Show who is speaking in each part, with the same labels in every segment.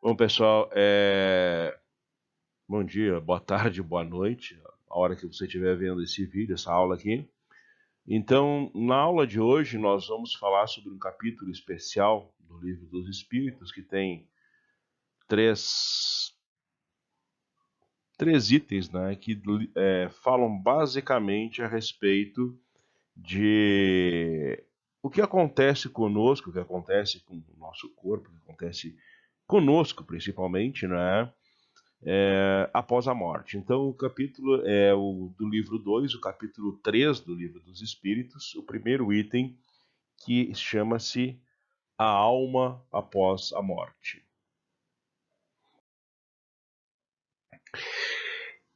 Speaker 1: Bom, pessoal, bom dia, boa tarde, boa noite, a hora que você estiver vendo esse vídeo, essa aula aqui. Então, na aula de hoje, nós vamos falar sobre um capítulo especial do Livro dos Espíritos, que tem três itens, né, que falam basicamente a respeito de o que acontece conosco, o que acontece com o nosso corpo, o que acontece conosco, principalmente, né? Após a morte. Então, o capítulo é o do livro 2, o capítulo 3 do Livro dos Espíritos, o primeiro item, que chama-se A Alma Após a Morte.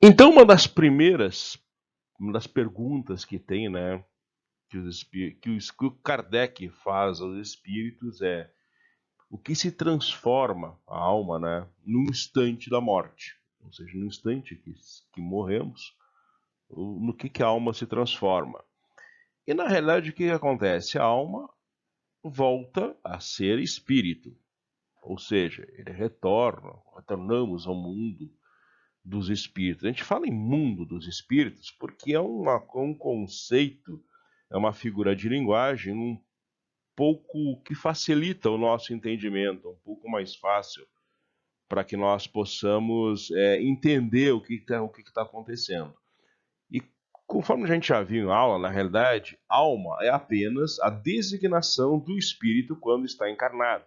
Speaker 1: Então, uma das perguntas que tem, né, que o Kardec faz aos espíritos é: o que se transforma a alma, né, no instante da morte? Ou seja, no instante que morremos, no que a alma se transforma? E na realidade, o que acontece? A alma volta a ser espírito, ou seja, retornamos ao mundo dos espíritos. A gente fala em mundo dos espíritos porque é um conceito, é uma figura de linguagem um pouco que facilita o nosso entendimento, um pouco mais fácil para que nós possamos entender o que está acontecendo. E conforme a gente já viu em aula, na realidade, alma é apenas a designação do espírito quando está encarnado.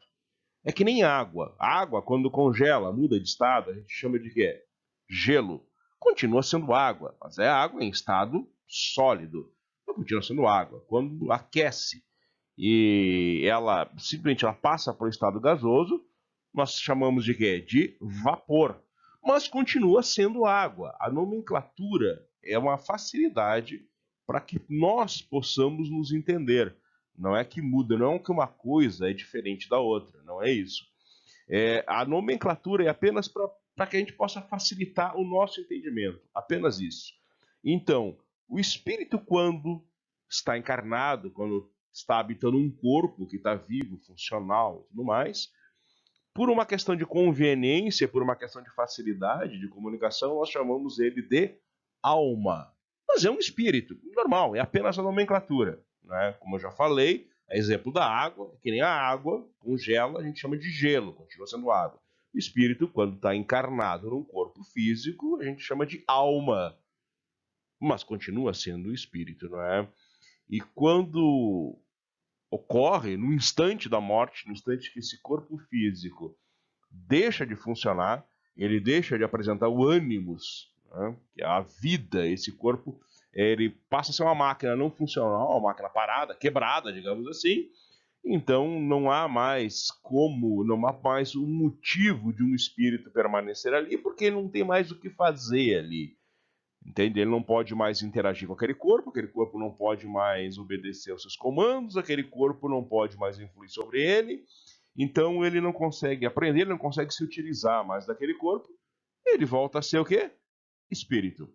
Speaker 1: É que nem água. A água, quando congela, muda de estado, a gente chama de quê? Gelo. Continua sendo água, mas é água em estado sólido. Não continua sendo água. Quando aquece e ela simplesmente passa para o estado gasoso, nós chamamos de quê? De vapor. Mas continua sendo água. A nomenclatura é uma facilidade para que nós possamos nos entender. Não é que muda, não é que uma coisa é diferente da outra, não é isso. A nomenclatura é apenas para que a gente possa facilitar o nosso entendimento, apenas isso. Então, o espírito, quando está encarnado, quando está habitando um corpo que está vivo, funcional e tudo mais, por uma questão de conveniência, por uma questão de facilidade de comunicação, nós chamamos ele de alma. Mas é um espírito, normal, é apenas a nomenclatura. Né? Como eu já falei, é exemplo da água, que nem a água congela, a gente chama de gelo, continua sendo água. O espírito, quando está encarnado num corpo físico, a gente chama de alma, mas continua sendo o espírito, não é? E quando ocorre, no instante da morte, no instante que esse corpo físico deixa de funcionar, ele deixa de apresentar o ânimos, né, que é a vida, esse corpo, ele passa a ser uma máquina não funcional, uma máquina parada, quebrada, digamos assim. Então não há mais não há mais um motivo de um espírito permanecer ali, porque ele não tem mais o que fazer ali. Entende? Ele não pode mais interagir com aquele corpo não pode mais obedecer aos seus comandos, aquele corpo não pode mais influir sobre ele, então ele não consegue aprender, ele não consegue se utilizar mais daquele corpo, ele volta a ser o quê? Espírito.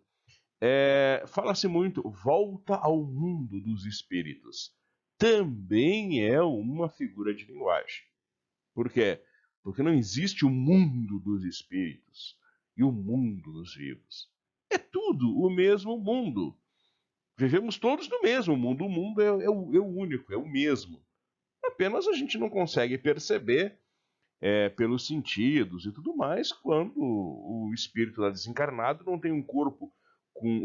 Speaker 1: Fala-se muito, volta ao mundo dos espíritos. Também é uma figura de linguagem. Por quê? Porque não existe o mundo dos espíritos e o mundo dos vivos. É tudo o mesmo mundo. Vivemos todos no mesmo mundo. O mundo é o único, é o mesmo. Apenas a gente não consegue perceber pelos sentidos e tudo mais quando o espírito está desencarnado não tem um corpo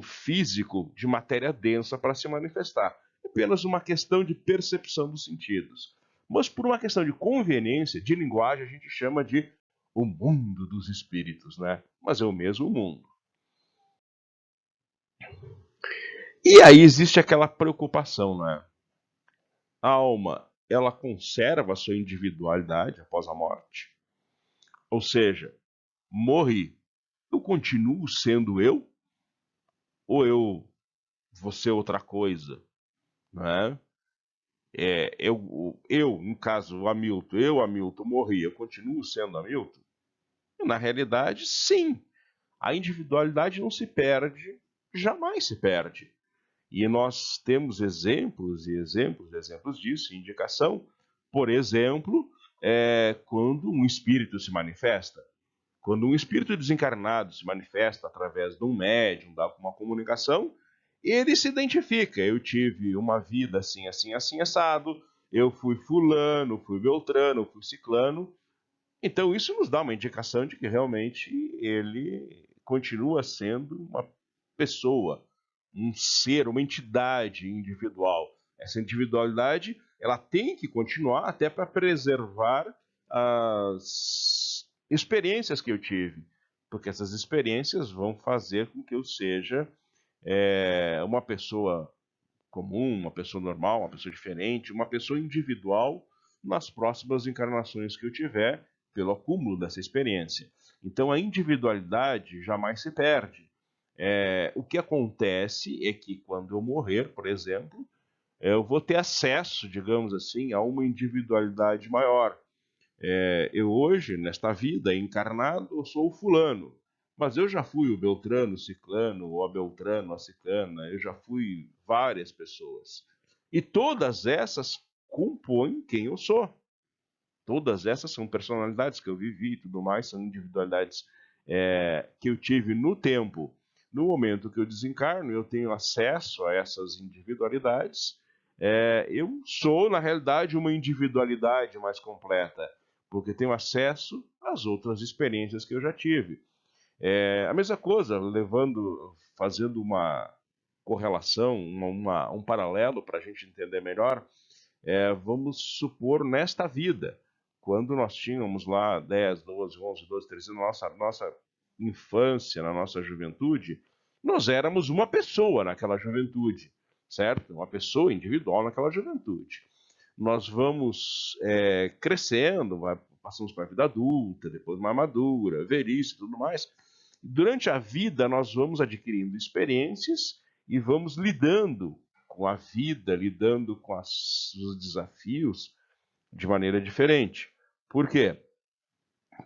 Speaker 1: físico de matéria densa para se manifestar. É apenas uma questão de percepção dos sentidos. Mas por uma questão de conveniência, de linguagem, a gente chama de o mundo dos espíritos, né? Mas é o mesmo mundo. E aí existe aquela preocupação, né? A alma, ela conserva a sua individualidade após a morte? Ou seja, morri, eu continuo sendo eu? Ou eu vou ser outra coisa? Né? No caso, o Hamilton, morri, eu continuo sendo Hamilton? Na realidade, sim. A individualidade não se perde, jamais se perde. E nós temos exemplos e exemplos disso, indicação. Por exemplo, quando um espírito se manifesta. Quando um espírito desencarnado se manifesta através de um médium, dá uma comunicação, ele se identifica. Eu tive uma vida assim, assim, assim, assado, eu fui fulano, fui beltrano, fui ciclano. Então isso nos dá uma indicação de que realmente ele continua sendo uma pessoa, um ser, uma entidade individual. Essa individualidade, ela tem que continuar até para preservar as experiências que eu tive, porque essas experiências vão fazer com que eu seja uma pessoa comum, uma pessoa normal, uma pessoa diferente, uma pessoa individual nas próximas encarnações que eu tiver, pelo acúmulo dessa experiência. Então a individualidade jamais se perde. O que acontece é que quando eu morrer, por exemplo, eu vou ter acesso, digamos assim, a uma individualidade maior. Eu hoje, nesta vida encarnado, eu sou o fulano, mas eu já fui o Beltrano, o Ciclano, o Abeltrano, a Ciclana, eu já fui várias pessoas. E todas essas compõem quem eu sou. Todas essas são personalidades que eu vivi e tudo mais, são individualidades que eu tive no tempo. No momento que eu desencarno, eu tenho acesso a essas individualidades. Eu sou, na realidade, uma individualidade mais completa, porque tenho acesso às outras experiências que eu já tive. A mesma coisa, fazendo uma correlação, um paralelo para a gente entender melhor, vamos supor nesta vida, quando nós tínhamos lá 10, 12, 11, 12, 13 anos, nossa infância, na nossa juventude, nós éramos uma pessoa naquela juventude, certo? Uma pessoa individual naquela juventude. Nós vamos crescendo, passamos para a vida adulta, depois mais madura, velhice e tudo mais. Durante a vida, nós vamos adquirindo experiências e vamos lidando com a vida, lidando com os desafios de maneira diferente. Por quê?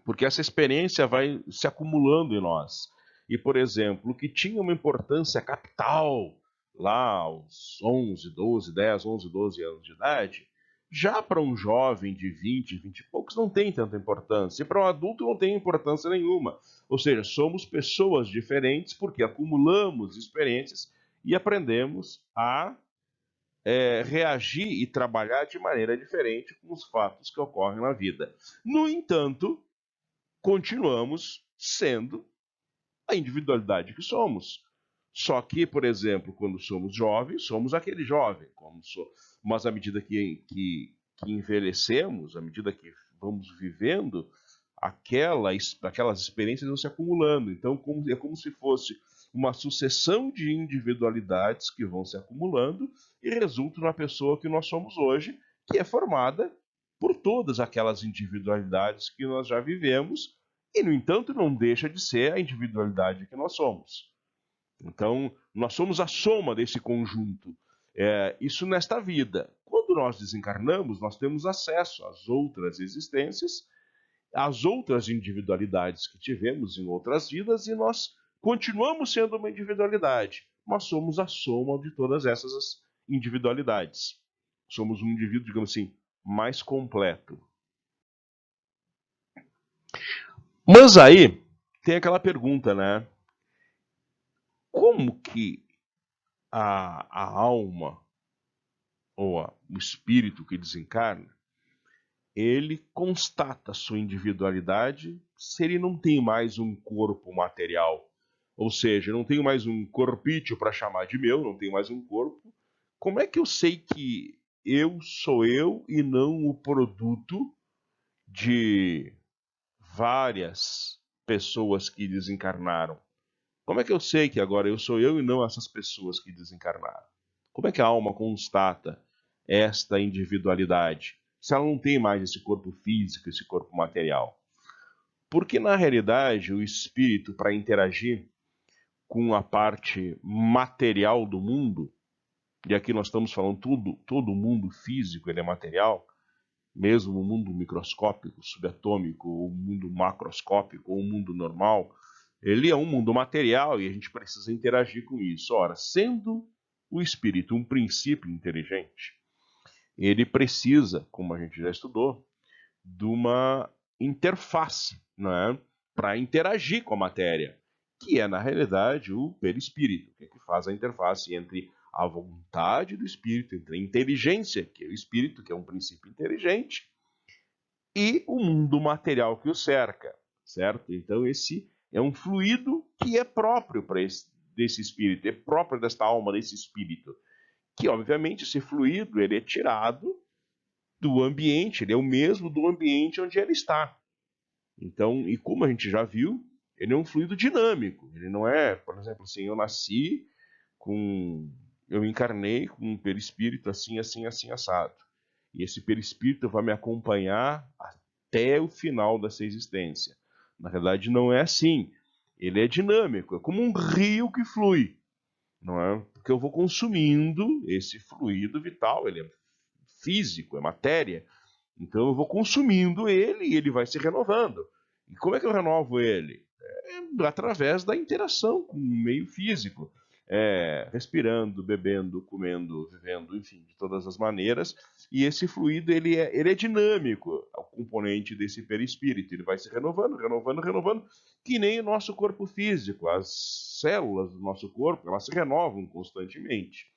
Speaker 1: Porque essa experiência vai se acumulando em nós. E, por exemplo, o que tinha uma importância capital lá aos 11, 12, 10, 11, 12 anos de idade, já para um jovem de 20, 20 e poucos não tem tanta importância. E para um adulto não tem importância nenhuma. Ou seja, somos pessoas diferentes porque acumulamos experiências e aprendemos a reagir e trabalhar de maneira diferente com os fatos que ocorrem na vida. No entanto, continuamos sendo a individualidade que somos. Só que, por exemplo, quando somos jovens, somos aquele jovem. Mas à medida que envelhecemos, à medida que vamos vivendo, aquelas experiências vão se acumulando. Então, é como se fosse uma sucessão de individualidades que vão se acumulando e resultam na pessoa que nós somos hoje, que é formada por todas aquelas individualidades que nós já vivemos e, no entanto, não deixa de ser a individualidade que nós somos. Então, nós somos a soma desse conjunto. Isso nesta vida. Quando nós desencarnamos, nós temos acesso às outras existências, às outras individualidades que tivemos em outras vidas, e nós continuamos sendo uma individualidade, mas somos a soma de todas essas individualidades. Somos um indivíduo, digamos assim, mais completo. Mas aí tem aquela pergunta, né? Como que a alma ou o espírito que desencarna, ele constata sua individualidade se ele não tem mais um corpo material? Ou seja, não tenho mais um corpício para chamar de meu, não tenho mais um corpo. Como é que eu sei que eu sou eu e não o produto de várias pessoas que desencarnaram? Como é que eu sei que agora eu sou eu e não essas pessoas que desencarnaram? Como é que a alma constata esta individualidade se ela não tem mais esse corpo físico, esse corpo material? Porque na realidade o espírito, para interagir com a parte material do mundo, e aqui nós estamos falando todo o mundo físico ele é material, mesmo o mundo microscópico, subatômico, o mundo macroscópico, ou o mundo normal, ele é um mundo material e a gente precisa interagir com isso. Ora, sendo o espírito um princípio inteligente, ele precisa, como a gente já estudou, de uma interface, né, para interagir com a matéria, que é, na realidade, o perispírito, que é que faz a interface entre a vontade do espírito, entre a inteligência, que é o espírito, que é um princípio inteligente, e o mundo material que o cerca, certo? Então esse é um fluido que é próprio desse espírito, é próprio desta alma, desse espírito, que obviamente esse fluido ele é tirado do ambiente, ele é o mesmo do ambiente onde ele está. Então, e como a gente já viu, ele é um fluido dinâmico, ele não é, por exemplo, assim, eu encarnei com um perispírito assim, assim, assim, assado. E esse perispírito vai me acompanhar até o final dessa existência. Na verdade, não é assim. Ele é dinâmico, é como um rio que flui, não é? Porque eu vou consumindo esse fluido vital, ele é físico, é matéria. Então eu vou consumindo ele e ele vai se renovando. E como é que eu renovo ele? Através da interação com o meio físico. Respirando, bebendo, comendo, vivendo, enfim, de todas as maneiras. E esse fluido ele é dinâmico, é o componente desse perispírito. Ele vai se renovando, renovando, renovando, que nem o nosso corpo físico. As células do nosso corpo, elas se renovam constantemente.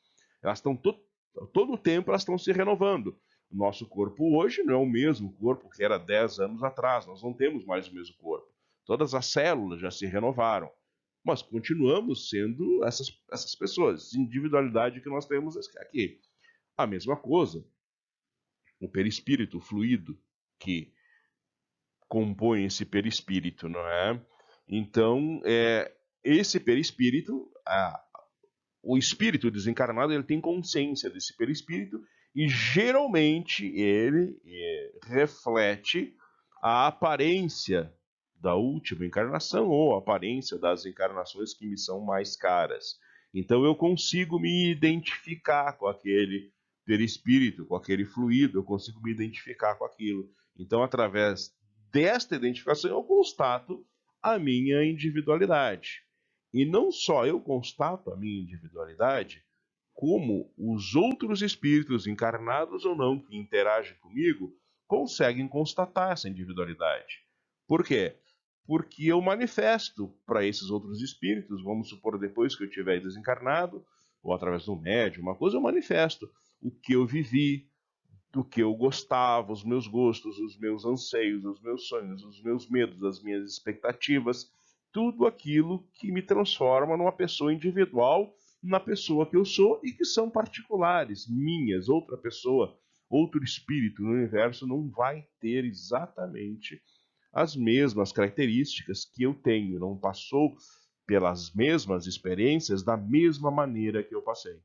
Speaker 1: Elas estão todo o tempo elas estão se renovando. O nosso corpo hoje não é o mesmo corpo que era 10 anos atrás. Nós não temos mais o mesmo corpo. Todas as células já se renovaram. Mas continuamos sendo essas pessoas, individualidade que nós temos aqui. A mesma coisa, o perispírito, o fluido que compõe esse perispírito, não é? Então, esse perispírito, o espírito desencarnado, ele tem consciência desse perispírito e geralmente ele reflete a aparência da última encarnação ou a aparência das encarnações que me são mais caras. Então eu consigo me identificar com aquele perispírito, com aquele fluido, eu consigo me identificar com aquilo. Então, através desta identificação, eu constato a minha individualidade. E não só eu constato a minha individualidade, como os outros espíritos, encarnados ou não, que interagem comigo, conseguem constatar essa individualidade. Por quê? Porque eu manifesto para esses outros espíritos, vamos supor, depois que eu tiver desencarnado, ou através do médium, uma coisa, eu manifesto o que eu vivi, do que eu gostava, os meus gostos, os meus anseios, os meus sonhos, os meus medos, as minhas expectativas, tudo aquilo que me transforma numa pessoa individual, na pessoa que eu sou e que são particulares, minhas. Outra pessoa, outro espírito no universo não vai ter exatamente as mesmas características que eu tenho, não passou pelas mesmas experiências da mesma maneira que eu passei.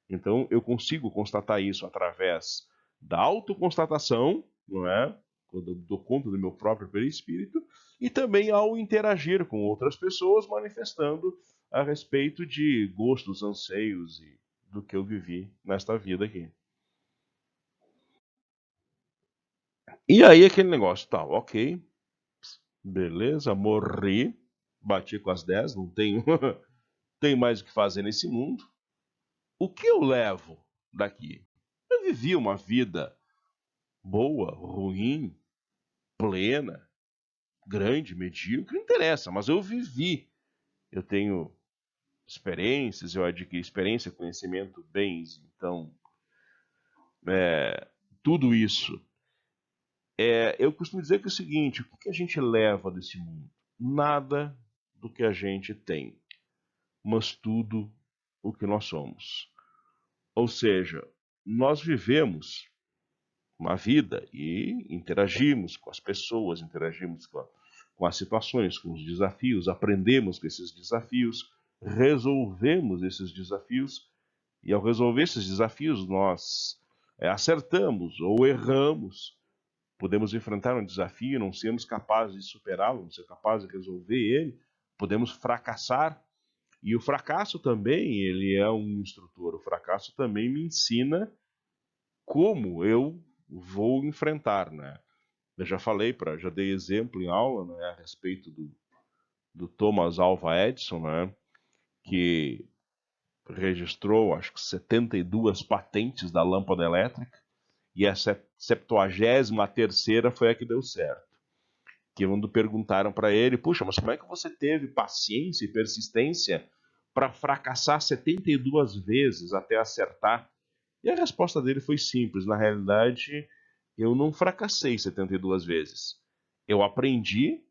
Speaker 1: Então eu consigo constatar isso através da autoconstatação, não é? Quando eu dou conta do meu próprio perispírito, e também ao interagir com outras pessoas, manifestando a respeito de gostos, anseios e do que eu vivi nesta vida aqui. E aí aquele negócio, tá, ok, beleza, morri, bati com as 10, não tenho, tenho mais o que fazer nesse mundo. O que eu levo daqui? Eu vivi uma vida boa, ruim, plena, grande, medíocre, não interessa, mas eu vivi. Eu tenho experiências, eu adquiri experiência, conhecimento, bens, então, tudo isso. Eu costumo dizer que é o seguinte, o que a gente leva desse mundo? Nada do que a gente tem, mas tudo o que nós somos. Ou seja, nós vivemos uma vida e interagimos com as pessoas, interagimos com as situações, com os desafios, aprendemos com esses desafios, resolvemos esses desafios e ao resolver esses desafios nós acertamos ou erramos. Podemos enfrentar um desafio, não sermos capazes de superá-lo, não ser capazes de resolver ele, podemos fracassar. E o fracasso também, ele é um instrutor. O fracasso também me ensina como eu vou enfrentar, né? Eu já falei, já dei exemplo em aula, né, a respeito do Thomas Alva Edison, né, que registrou, acho que 72 patentes da lâmpada elétrica, e a 73ª foi a que deu certo. Que quando perguntaram para ele, puxa, mas como é que você teve paciência e persistência para fracassar 72 vezes até acertar? E a resposta dele foi simples. Na realidade, eu não fracassei 72 vezes. Eu aprendi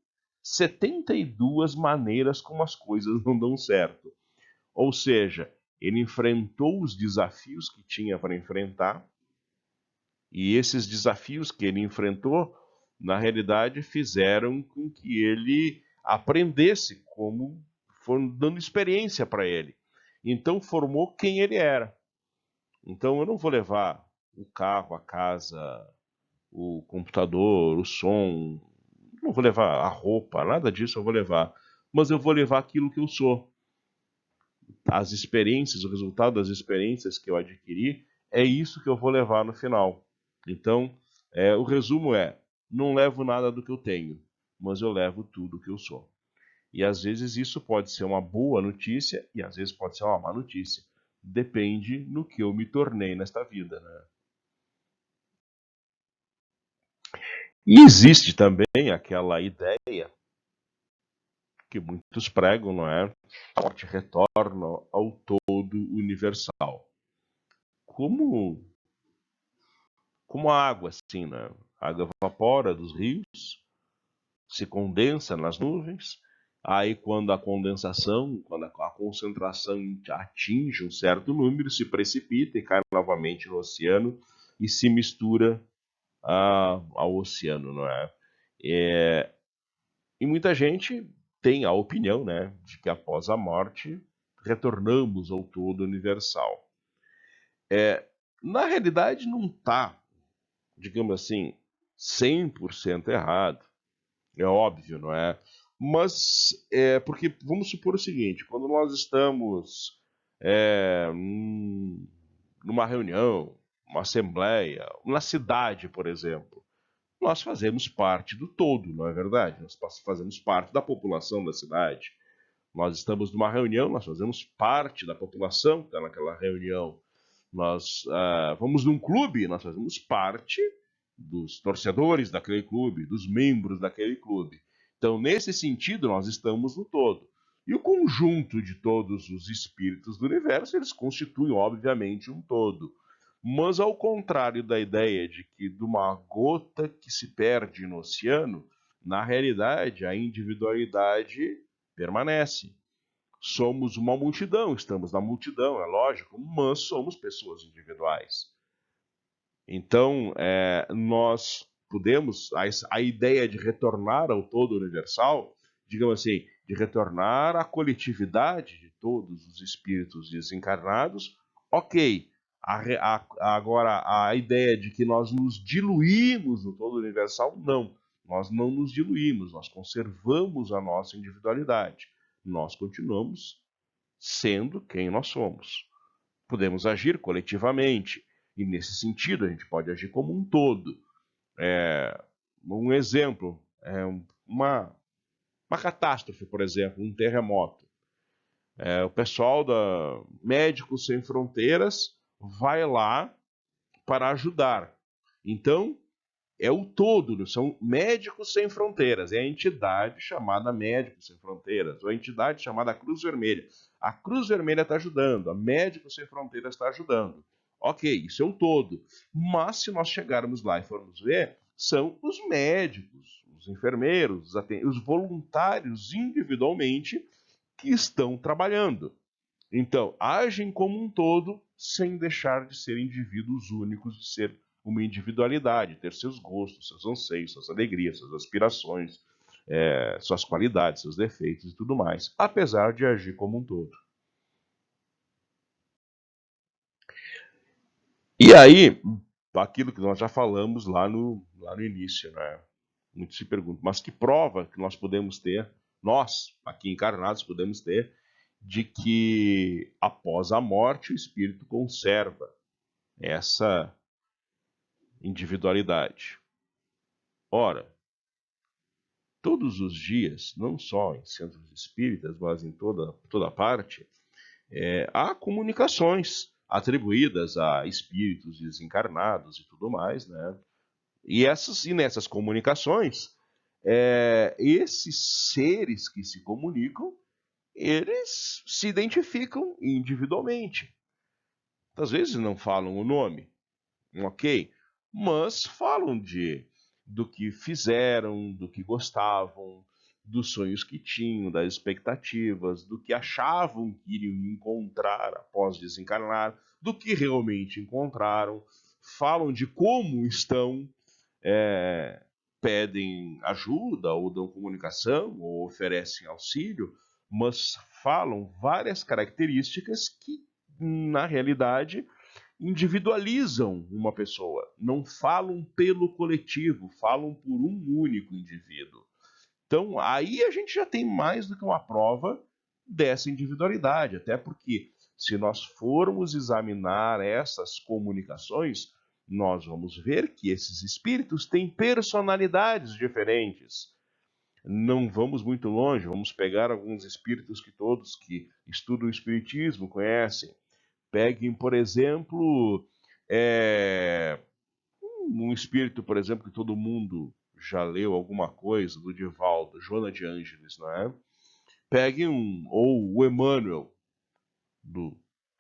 Speaker 1: 72 maneiras como as coisas não dão certo. Ou seja, ele enfrentou os desafios que tinha para enfrentar, e esses desafios que ele enfrentou, na realidade, fizeram com que ele aprendesse, como foram dando experiência para ele. Então, formou quem ele era. Então, eu não vou levar o carro, a casa, o computador, o som, não vou levar a roupa, nada disso eu vou levar. Mas eu vou levar aquilo que eu sou. As experiências, o resultado das experiências que eu adquiri, é isso que eu vou levar no final. Então, o resumo é, não levo nada do que eu tenho, mas eu levo tudo que eu sou. E às vezes isso pode ser uma boa notícia e às vezes pode ser uma má notícia. Depende no que eu me tornei nesta vida, né? E existe também aquela ideia que muitos pregam, não é? A morte retorna ao todo universal. Como a água, assim, né? A água evapora dos rios, se condensa nas nuvens, aí quando a condensação, quando a concentração atinge um certo número, se precipita e cai novamente no oceano e se mistura ao oceano, não é? E muita gente tem a opinião, né, de que após a morte retornamos ao todo universal. Na realidade, não está, digamos assim, 100% errado. É óbvio, não é? Mas, porque vamos supor o seguinte, quando nós estamos numa reunião, uma assembleia, na cidade, por exemplo, nós fazemos parte do todo, não é verdade? Nós fazemos parte da população da cidade. Nós estamos numa reunião, nós fazemos parte da população que está naquela reunião. Nós vamos num clube, nós fazemos parte dos torcedores daquele clube, dos membros daquele clube. Então, nesse sentido, nós estamos no todo. E o conjunto de todos os espíritos do universo, eles constituem, obviamente, um todo. Mas, ao contrário da ideia de que de uma gota que se perde no oceano, na realidade, a individualidade permanece. Somos uma multidão, estamos na multidão, é lógico, mas somos pessoas individuais. Então, nós podemos, a ideia de retornar ao todo universal, digamos assim, de retornar à coletividade de todos os espíritos desencarnados, ok. Agora, a ideia de que nós nos diluímos no todo universal, não. Nós não nos diluímos, nós conservamos a nossa individualidade. Nós continuamos sendo quem nós somos. Podemos agir coletivamente, e nesse sentido a gente pode agir como um todo. Um exemplo, uma catástrofe, por exemplo, um terremoto. O pessoal da Médicos Sem Fronteiras vai lá para ajudar. Então, é o todo, são Médicos Sem Fronteiras, é a entidade chamada Médicos Sem Fronteiras, ou a entidade chamada Cruz Vermelha. A Cruz Vermelha está ajudando, a Médicos Sem Fronteiras está ajudando. Ok, isso é o todo. Mas se nós chegarmos lá e formos ver, são os médicos, os enfermeiros, os voluntários individualmente que estão trabalhando. Então, agem como um todo sem deixar de ser indivíduos únicos, de ser uma individualidade, ter seus gostos, seus anseios, suas alegrias, suas aspirações, suas qualidades, seus defeitos e tudo mais, apesar de agir como um todo. E aí, aquilo que nós já falamos lá no início, né? Muitos se perguntam, mas que prova que nós podemos ter, nós, aqui encarnados, podemos ter, de que após a morte o espírito conserva essa individualidade. Ora, todos os dias, não só em centros espíritas, mas em toda parte, há comunicações, atribuídas a espíritos desencarnados e tudo mais, né? E nessas comunicações, esses seres que se comunicam, eles se identificam individualmente. Às vezes não falam o nome, ok? Mas falam do que fizeram, do que gostavam, dos sonhos que tinham, das expectativas, do que achavam que iriam encontrar após desencarnar, do que realmente encontraram, falam de como estão, pedem ajuda, ou dão comunicação, ou oferecem auxílio, mas falam várias características que, na realidade, individualizam uma pessoa, não falam pelo coletivo, falam por um único indivíduo. Então, aí a gente já tem mais do que uma prova dessa individualidade, até porque se nós formos examinar essas comunicações, nós vamos ver que esses espíritos têm personalidades diferentes. Não vamos muito longe, vamos pegar alguns espíritos que todos que estudam o espiritismo conhecem. Peguem, por exemplo, um espírito, por exemplo, que todo mundo já leu alguma coisa, do Divaldo, Joana de Ângeles, não é? Peguem ou o Emmanuel,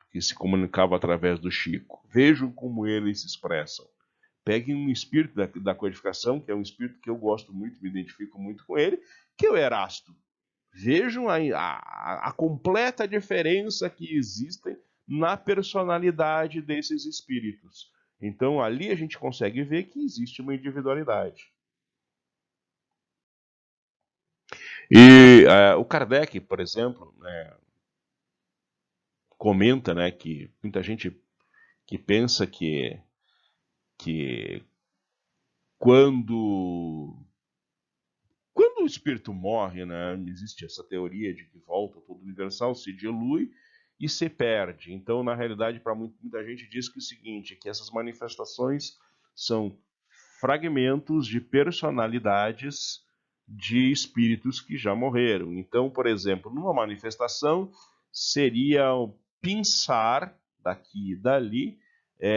Speaker 1: que se comunicava através do Chico. Vejam como eles se expressam. Peguem um espírito da codificação, que é um espírito que eu gosto muito, me identifico muito com ele, que é o Erasto. Vejam a completa diferença que existe na personalidade desses espíritos. Então, ali a gente consegue ver que existe uma individualidade. E o Kardec, por exemplo, comenta, né, que muita gente que pensa que quando o espírito morre, né, existe essa teoria de que volta todo universal, se dilui e se perde. Então, na realidade, para muita gente diz que é o seguinte, que essas manifestações são fragmentos de personalidades de espíritos que já morreram. Então, por exemplo, numa manifestação seria pinçar daqui e dali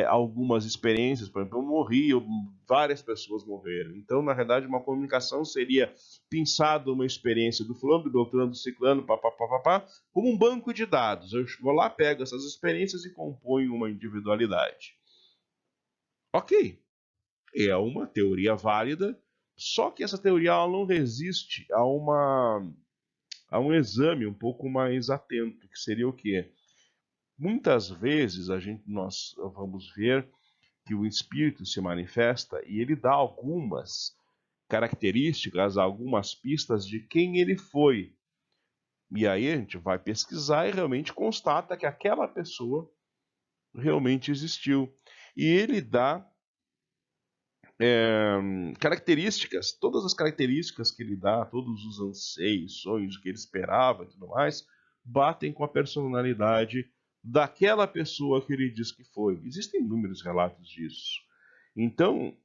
Speaker 1: algumas experiências. Por exemplo, eu morri, várias pessoas morreram. Então, na verdade, uma comunicação seria pinçado uma experiência do fulano, do beltrano, do ciclano, papapá, como um banco de dados. Eu vou lá, pego essas experiências e componho uma individualidade. Ok, é uma teoria válida, só que essa teoria ela não resiste a um exame um pouco mais atento, que seria o quê? Muitas vezes nós vamos ver que o espírito se manifesta e ele dá algumas características, algumas pistas de quem ele foi. E aí a gente vai pesquisar e realmente constata que aquela pessoa realmente existiu. E ele dá características, todas as características que ele dá, todos os anseios, sonhos que ele esperava e tudo mais, batem com a personalidade daquela pessoa que ele diz que foi. Existem inúmeros relatos disso. Então,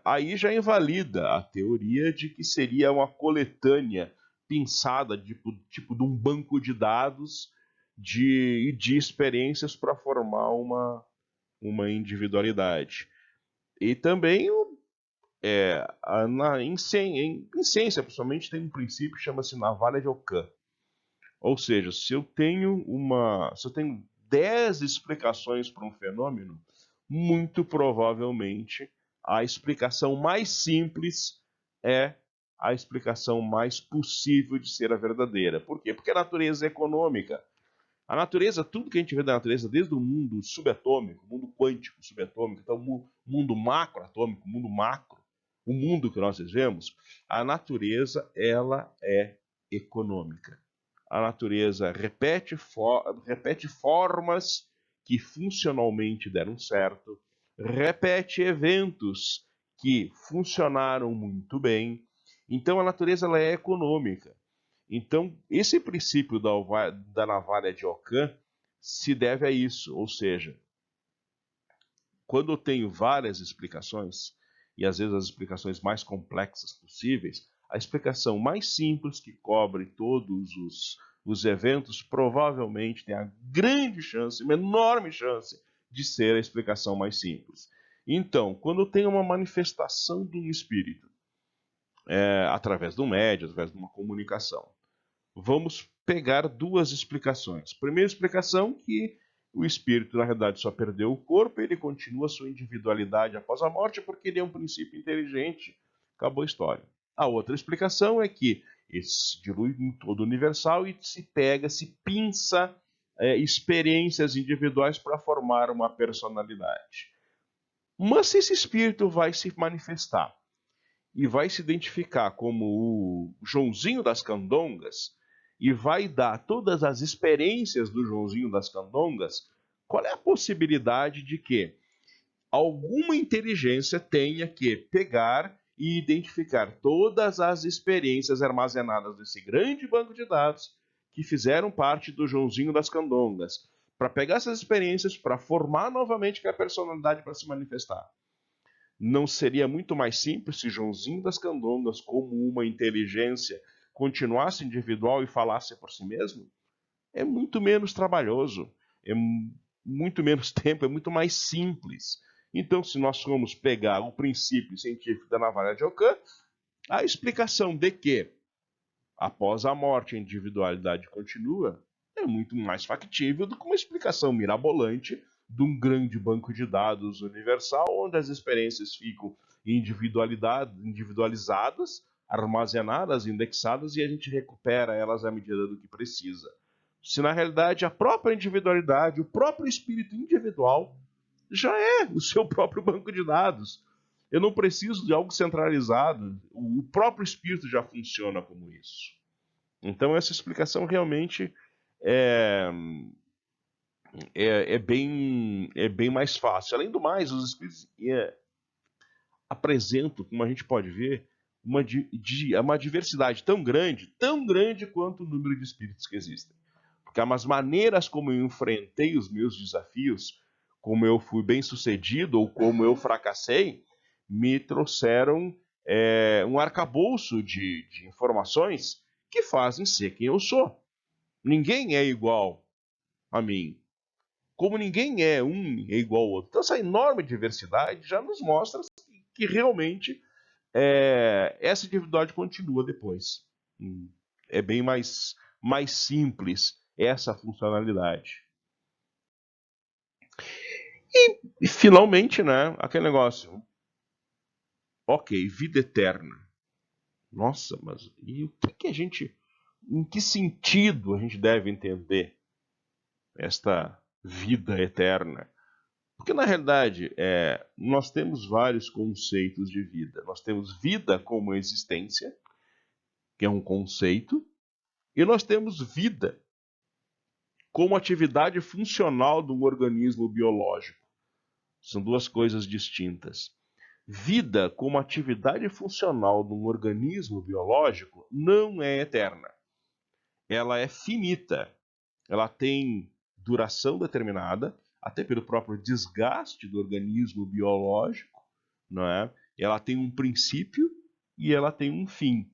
Speaker 1: aí já invalida a teoria de que seria uma coletânea pinçada, tipo de um banco de dados de experiências para formar uma individualidade. E também em ciência, principalmente, tem um princípio que chama-se navalha de Ockham. Ou seja, se eu tenho 10 explicações para um fenômeno, muito provavelmente a explicação mais simples é a explicação mais possível de ser a verdadeira. Por quê? Porque a natureza é econômica. A natureza, tudo que a gente vê da natureza, desde o mundo subatômico, mundo quântico subatômico, até o mundo macroatômico, mundo macro, o mundo que nós vivemos, a natureza ela é econômica. A natureza repete formas que funcionalmente deram certo, repete eventos que funcionaram muito bem. Então a natureza ela é econômica. Então, esse princípio da navalha de Ockham se deve a isso, ou seja, quando eu tenho várias explicações, e às vezes as explicações mais complexas possíveis, a explicação mais simples, que cobre todos os eventos provavelmente têm a grande chance, uma enorme chance de ser a explicação mais simples. Então, quando tem uma manifestação de um espírito, através do médium, através de uma comunicação, vamos pegar duas explicações. Primeira explicação, que o espírito, na realidade, só perdeu o corpo, ele continua sua individualidade após a morte, porque ele é um princípio inteligente, acabou a história. A outra explicação é que ele se dilui em todo o universal e se pega, se pinça experiências individuais para formar uma personalidade. Mas se esse espírito vai se manifestar e vai se identificar como o Joãozinho das Candongas e vai dar todas as experiências do Joãozinho das Candongas, qual é a possibilidade de que alguma inteligência tenha que pegar e identificar todas as experiências armazenadas nesse grande banco de dados que fizeram parte do Joãozinho das Candongas, para pegar essas experiências, para formar novamente a personalidade para se manifestar? Não seria muito mais simples se Joãozinho das Candongas, como uma inteligência, continuasse individual e falasse por si mesmo? É muito menos trabalhoso, é muito menos tempo, é muito mais simples. Então, se nós formos pegar o princípio científico da navalha de Ockham, a explicação de que, após a morte, a individualidade continua, é muito mais factível do que uma explicação mirabolante de um grande banco de dados universal, onde as experiências ficam individualizadas, armazenadas, indexadas, e a gente recupera elas à medida do que precisa. Se na realidade a própria individualidade, o próprio espírito individual, já é o seu próprio banco de dados. Eu não preciso de algo centralizado, o próprio espírito já funciona como isso. Então essa explicação realmente é bem mais fácil. Além do mais, os espíritos apresentam, como a gente pode ver, uma diversidade tão grande quanto o número de espíritos que existem. Porque as maneiras como eu enfrentei os meus desafios, como eu fui bem sucedido ou como eu fracassei, me trouxeram um arcabouço de informações que fazem ser quem eu sou. Ninguém é igual a mim. Como ninguém é igual ao outro. Então essa enorme diversidade já nos mostra que realmente essa individualidade continua depois. É bem mais simples essa funcionalidade. E finalmente, né, aquele negócio. Ok, vida eterna. Nossa, mas e o que a gente... Em que sentido a gente deve entender esta vida eterna? Porque, na realidade, nós temos vários conceitos de vida. Nós temos vida como existência, que é um conceito, e nós temos vida como atividade funcional de um organismo biológico. São duas coisas distintas. Vida como atividade funcional de um organismo biológico não é eterna. Ela é finita. Ela tem duração determinada, até pelo próprio desgaste do organismo biológico, não é? Ela tem um princípio e ela tem um fim.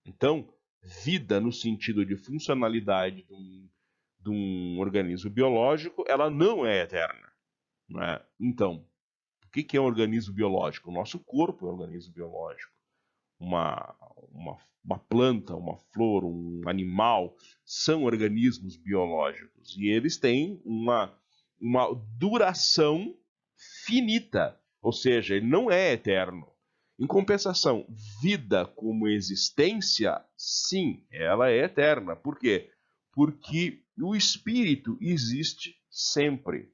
Speaker 1: Então, vida no sentido de funcionalidade de um organismo biológico, ela não é eterna, não é? Então, o que é um organismo biológico? O nosso corpo é um organismo biológico. Uma planta, uma flor, um animal, são organismos biológicos. E eles têm uma duração finita, ou seja, ele não é eterno. Em compensação, vida como existência, sim, ela é eterna. Por quê? Porque o espírito existe sempre.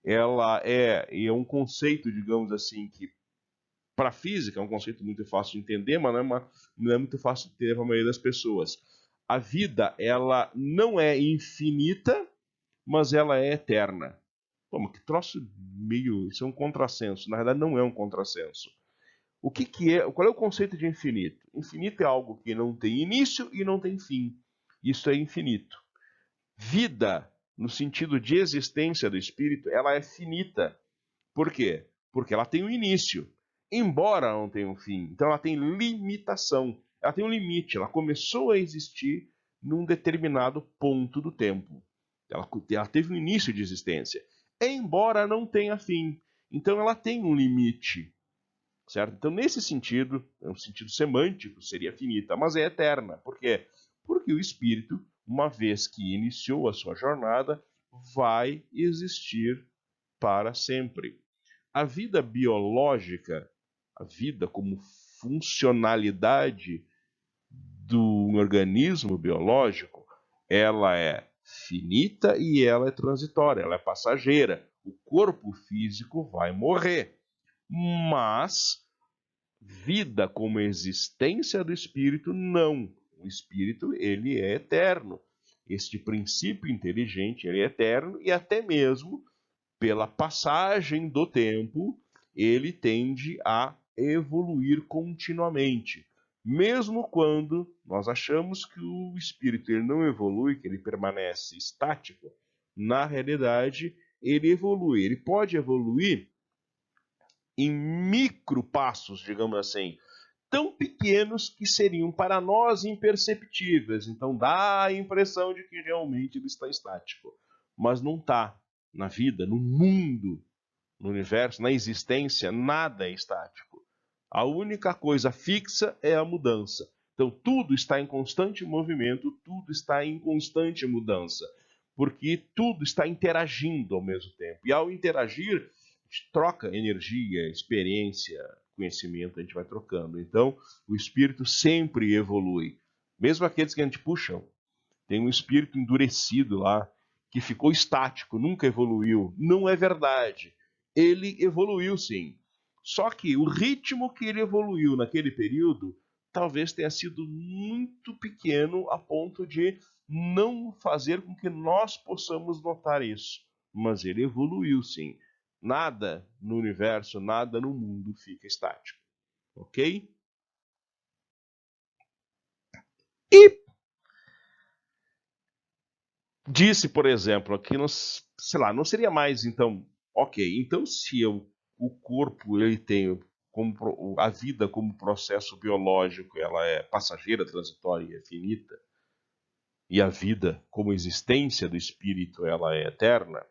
Speaker 1: Ela é um conceito, digamos assim, que para a física é um conceito muito fácil de entender, mas não é muito fácil de entender para a maioria das pessoas. A vida, ela não é infinita, mas ela é eterna. Como que troço meio... Isso é um contrassenso. Na verdade, não é um contrassenso. Qual é o conceito de infinito? Infinito é algo que não tem início e não tem fim. Isso é infinito. Vida, no sentido de existência do espírito, ela é finita. Por quê? Porque ela tem um início, embora não tenha um fim. Então ela tem limitação, ela tem um limite. Ela começou a existir num determinado ponto do tempo. Ela teve um início de existência, embora não tenha fim. Então ela tem um limite, certo? Então nesse sentido, um sentido semântico, seria finita, mas é eterna. Por quê? Porque o espírito, uma vez que iniciou a sua jornada, vai existir para sempre. A vida biológica, a vida como funcionalidade do organismo biológico, ela é finita e ela é transitória, ela é passageira. O corpo físico vai morrer, mas vida como existência do espírito, não. O espírito, ele é eterno. Este princípio inteligente, ele é eterno e até mesmo pela passagem do tempo, ele tende a evoluir continuamente. Mesmo quando nós achamos que o espírito ele não evolui, que ele permanece estático, na realidade ele evolui. Ele pode evoluir em micropassos, digamos assim, tão pequenos que seriam para nós imperceptíveis. Então dá a impressão de que realmente ele está estático, mas não está. Na vida, no mundo, no universo, na existência, nada é estático. A única coisa fixa é a mudança. Então tudo está em constante movimento, tudo está em constante mudança, porque tudo está interagindo ao mesmo tempo. E ao interagir, a gente troca energia, experiência, conhecimento, a gente vai trocando. Então, o espírito sempre evolui. Mesmo aqueles que a gente puxa, tem um espírito endurecido lá, que ficou estático, nunca evoluiu. Não é verdade. Ele evoluiu sim. Só que o ritmo que ele evoluiu naquele período talvez tenha sido muito pequeno a ponto de não fazer com que nós possamos notar isso. Mas ele evoluiu sim. Nada no universo, nada no mundo fica estático. Ok? E disse, por exemplo, aqui, não, sei lá, não seria mais, então, ok, então se o corpo ele tem como, a vida como processo biológico, ela é passageira, transitória e é finita, e a vida como existência do espírito, ela é eterna,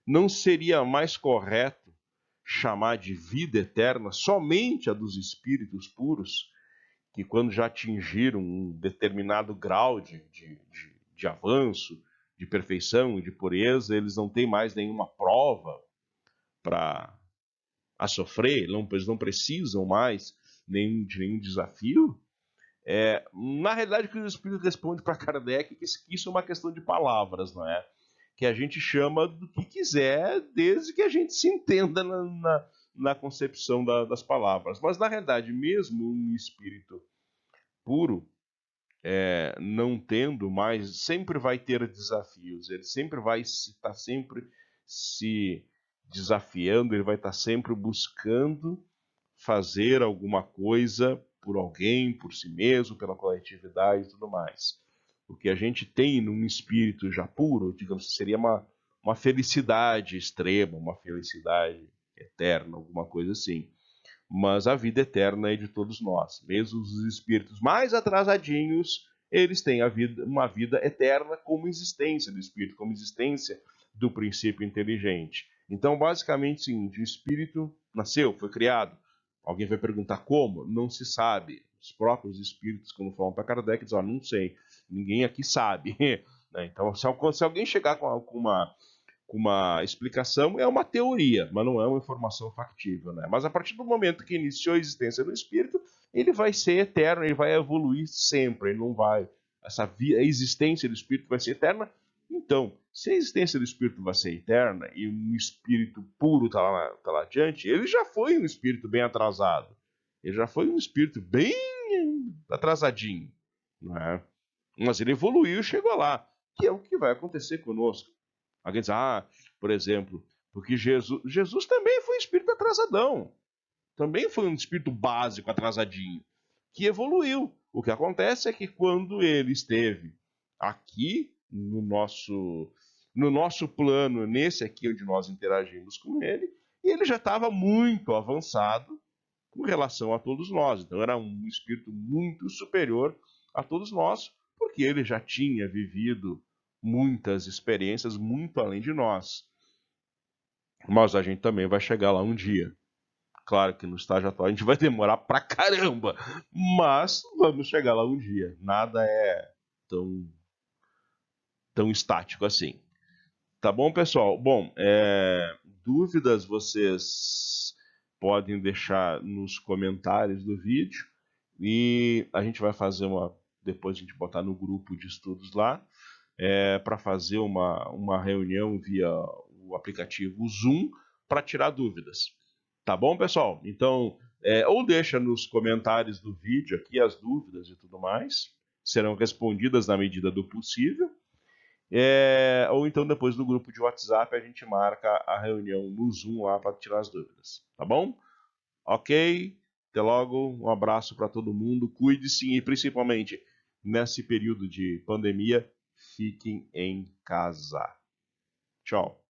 Speaker 1: não seria mais correto chamar de vida eterna somente a dos espíritos puros, que quando já atingiram um determinado grau de avanço, de perfeição e de pureza, eles não têm mais nenhuma prova para a sofrer, eles não precisam mais de nenhum desafio? Na realidade, o que o Espírito responde para Kardec é que isso é uma questão de palavras, não é? Que a gente chama do que quiser, desde que a gente se entenda na concepção das palavras. Mas, na realidade, mesmo um espírito puro, não tendo mais, sempre vai ter desafios, ele sempre vai estar sempre se desafiando, ele vai estar sempre buscando fazer alguma coisa por alguém, por si mesmo, pela coletividade e tudo mais. O que a gente tem num espírito já puro, digamos, seria uma felicidade extrema, uma felicidade eterna, alguma coisa assim. Mas a vida eterna é de todos nós. Mesmo os espíritos mais atrasadinhos, eles têm uma vida eterna como existência do espírito, como existência do princípio inteligente. Então, basicamente, sim, o espírito nasceu, foi criado. Alguém vai perguntar como? Não se sabe. Os próprios espíritos, quando falam para Kardec, dizem, não sei, ninguém aqui sabe. Então, se alguém chegar com uma explicação, é uma teoria, mas não é uma informação factível, né? Mas a partir do momento que iniciou a existência do espírito, ele vai ser eterno, ele vai evoluir sempre, ele não vai... a existência do espírito vai ser eterna. Então, se a existência do espírito vai ser eterna e um espírito puro está lá adiante, ele já foi um espírito bem atrasado. Ele já foi um espírito bem atrasadinho, não é? Mas ele evoluiu e chegou lá, que é o que vai acontecer conosco. Alguém diz, por exemplo, porque Jesus também foi um espírito atrasadão. Também foi um espírito básico, atrasadinho, que evoluiu. O que acontece é que quando ele esteve aqui, no nosso plano, nesse aqui onde nós interagimos com ele, ele já estava muito avançado com relação a todos nós. Então era um espírito muito superior a todos nós, porque ele já tinha vivido muitas experiências muito além de nós. Mas a gente também vai chegar lá um dia. Claro que no estágio atual a gente vai demorar pra caramba, mas vamos chegar lá um dia. Nada é tão estático assim. Tá bom, pessoal? Bom, dúvidas vocês podem deixar nos comentários do vídeo e a gente vai fazer depois a gente botar no grupo de estudos lá, para fazer uma reunião via o aplicativo Zoom para tirar dúvidas. Tá bom, pessoal? Então, ou deixa nos comentários do vídeo aqui as dúvidas e tudo mais, serão respondidas na medida do possível. Ou então depois no grupo de WhatsApp a gente marca a reunião no Zoom lá para tirar as dúvidas, tá bom? Ok? Até logo, um abraço para todo mundo, cuide-se e principalmente nesse período de pandemia, fiquem em casa. Tchau.